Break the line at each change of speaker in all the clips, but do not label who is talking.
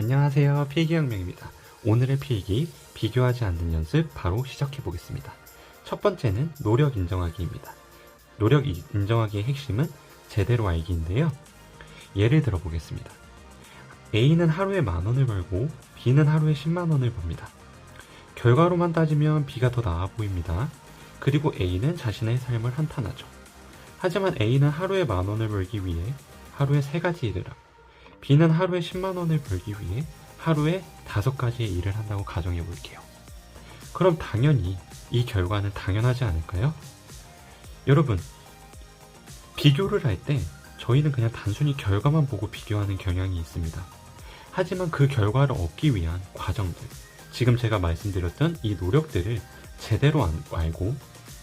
안녕하세요, 필기혁명입니다. 오늘의 필기, 비교하지 않는 연습 바로 시작해 보겠습니다. 첫 번째는 노력 인정하기입니다. 노력 인정하기의 핵심은 제대로 알기인데요. 예를 들어 보겠습니다. A는 하루에 10,000원을 벌고 B는 하루에 100,000원을 법니다. 결과로만 따지면 B가 더 나아 보입니다. 그리고 A는 자신의 삶을 한탄하죠. 하지만 A는 하루에 10,000원을 벌기 위해 하루에 3가지 일을 하고 B는 하루에 100,000원을 벌기 위해 하루에 5가지의 일을 한다고 가정해 볼게요. 그럼 당연히 이 결과는 당연하지 않을까요? 여러분, 비교를 할 때 저희는 그냥 단순히 결과만 보고 비교하는 경향이 있습니다. 하지만 그 결과를 얻기 위한 과정들, 지금 제가 말씀드렸던 이 노력들을 제대로 알고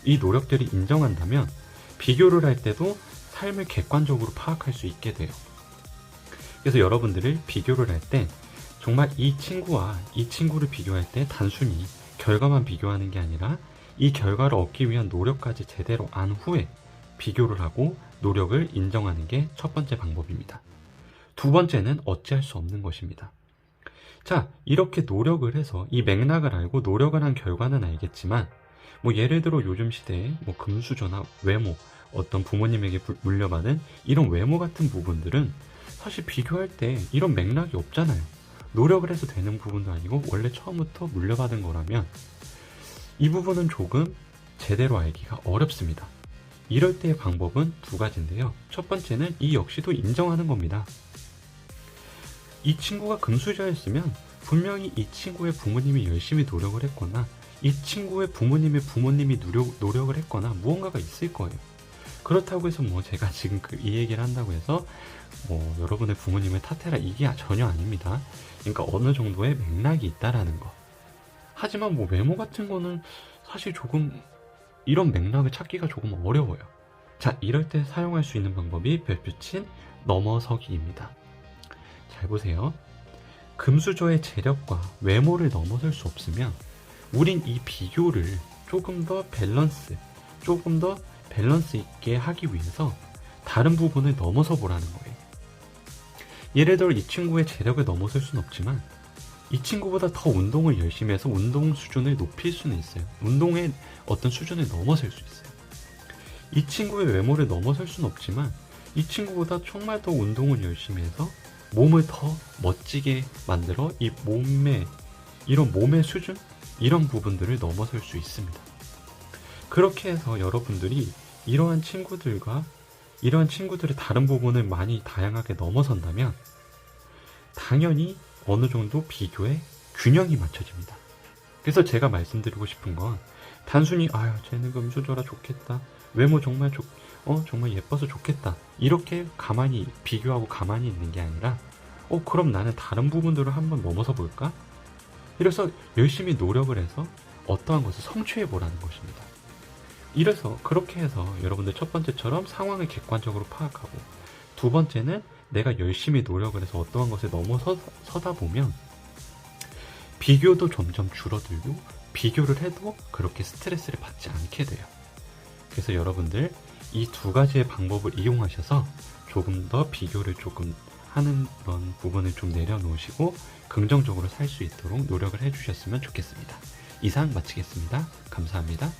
이 노력들을 인정한다면 비교를 할 때도 삶을 객관적으로 파악할 수 있게 돼요. 그래서 여러분들을 비교를 할 때 정말 이 친구와 이 친구를 비교할 때 단순히 결과만 비교하는 게 아니라 이 결과를 얻기 위한 노력까지 제대로 안 후에 비교를 하고 노력을 인정하는 게 첫 번째 방법입니다. 두 번째는 어찌할 수 없는 것입니다. 자, 이렇게 노력을 해서 이 맥락을 알고 노력을 한 결과는 알겠지만 예를 들어 요즘 시대에 금수저나 외모, 어떤 부모님에게 물려받은 이런 외모 같은 부분들은 사실 비교할 때 이런 맥락이 없잖아요. 노력을 해서 되는 부분도 아니고 원래 처음부터 물려받은 거라면 이 부분은 조금 제대로 알기가 어렵습니다. 이럴 때의 방법은 2가지인데요. 첫 번째는 이 역시도 인정하는 겁니다. 이 친구가 금수저였으면 분명히 이 친구의 부모님이 열심히 노력을 했거나 이 친구의 부모님이 노력을 했거나 무언가가 있을 거예요. 그렇다고 해서 제가 지금 이 얘기를 한다고 해서 여러분의 부모님을 탓해라, 이게 전혀 아닙니다. 그러니까 어느 정도의 맥락이 있다라는 거. 하지만 외모 같은 거는 사실 조금 이런 맥락을 찾기가 조금 어려워요. 자, 이럴 때 사용할 수 있는 방법이 별표친 넘어서기입니다. 잘 보세요. 금수저의 재력과 외모를 넘어설 수 없으면 우린 이 비교를 조금 더 밸런스 있게 하기 위해서 다른 부분을 넘어서 보라는 거예요. 예를 들어 이 친구의 재력을 넘어설 수는 없지만 이 친구보다 더 운동을 열심히 해서 운동 수준을 높일 수는 있어요. 운동의 어떤 수준을 넘어설 수 있어요. 이 친구의 외모를 넘어설 수는 없지만 이 친구보다 정말 더 운동을 열심히 해서 몸을 더 멋지게 만들어 이 몸의 수준? 이런 부분들을 넘어설 수 있습니다. 그렇게 해서 여러분들이 이러한 친구들의 다른 부분을 많이 다양하게 넘어선다면 당연히 어느 정도 비교의 균형이 맞춰집니다. 그래서 제가 말씀드리고 싶은 건 단순히 쟤는 금수저라 좋겠다, 외모 정말 정말 예뻐서 좋겠다, 이렇게 가만히 비교하고 가만히 있는 게 아니라 그럼 나는 다른 부분들을 한번 넘어서 볼까? 이래서 열심히 노력을 해서 어떠한 것을 성취해 보라는 것입니다. 이래서 그렇게 해서 여러분들 첫 번째처럼 상황을 객관적으로 파악하고, 두 번째는 내가 열심히 노력을 해서 어떠한 것을 넘어서다 보면 비교도 점점 줄어들고 비교를 해도 그렇게 스트레스를 받지 않게 돼요. 그래서 여러분들 이 2가지의 방법을 이용하셔서 조금 더 비교를 조금 하는 그런 부분을 좀 내려놓으시고 긍정적으로 살 수 있도록 노력을 해주셨으면 좋겠습니다. 이상 마치겠습니다. 감사합니다.